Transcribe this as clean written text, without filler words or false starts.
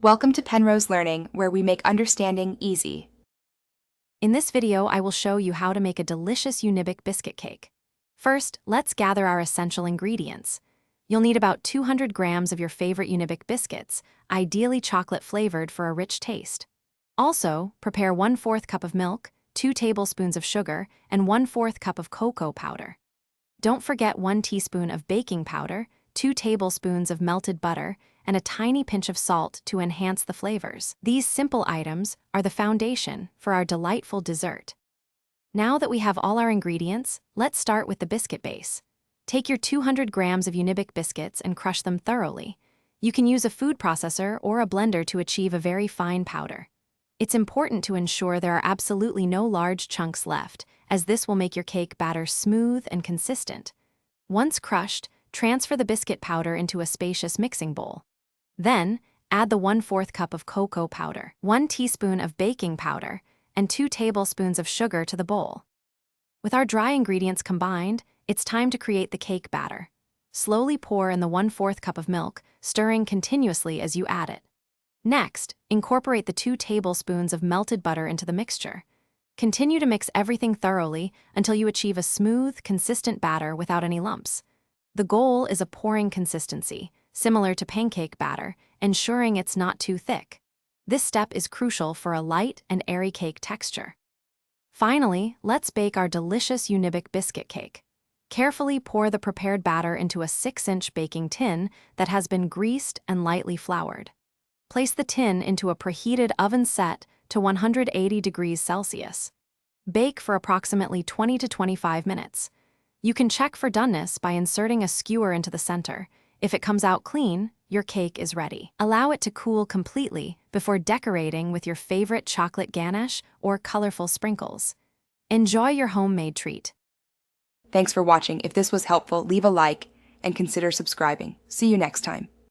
Welcome to Penrose Learning, where we make understanding easy. In this video, I will show you how to make a delicious Unibic biscuit cake. First, let's gather our essential ingredients. You'll need about 200 grams of your favorite Unibic biscuits, ideally chocolate-flavored for a rich taste. Also, prepare 1/4 cup of milk, 2 tablespoons of sugar, and 1/4 cup of cocoa powder. Don't forget 1 teaspoon of baking powder, 2 tablespoons of melted butter, and a tiny pinch of salt to enhance the flavors. These simple items are the foundation for our delightful dessert. Now that we have all our ingredients, let's start with the biscuit base. Take your 200 grams of Unibic biscuits and crush them thoroughly. You can use a food processor or a blender to achieve a very fine powder. It's important to ensure there are absolutely no large chunks left, as this will make your cake batter smooth and consistent. Once crushed, transfer the biscuit powder into a spacious mixing bowl. Then, add the 1/4 cup of cocoa powder, 1 teaspoon of baking powder, and 2 tablespoons of sugar to the bowl. With our dry ingredients combined, it's time to create the cake batter. Slowly pour in the 1/4 cup of milk, stirring continuously as you add it. Next, incorporate the 2 tablespoons of melted butter into the mixture. Continue to mix everything thoroughly until you achieve a smooth, consistent batter without any lumps. The goal is a pouring consistency, similar to pancake batter, ensuring it's not too thick. This step is crucial for a light and airy cake texture. Finally, let's bake our delicious Unibic biscuit cake. Carefully pour the prepared batter into a 6-inch baking tin that has been greased and lightly floured. Place the tin into a preheated oven set to 180 degrees Celsius. Bake for approximately 20 to 25 minutes. You can check for doneness by inserting a skewer into the center. If it comes out clean, your cake is ready. Allow it to cool completely before decorating with your favorite chocolate ganache or colorful sprinkles. Enjoy your homemade treat. Thanks for watching. If this was helpful, leave a like and consider subscribing. See you next time.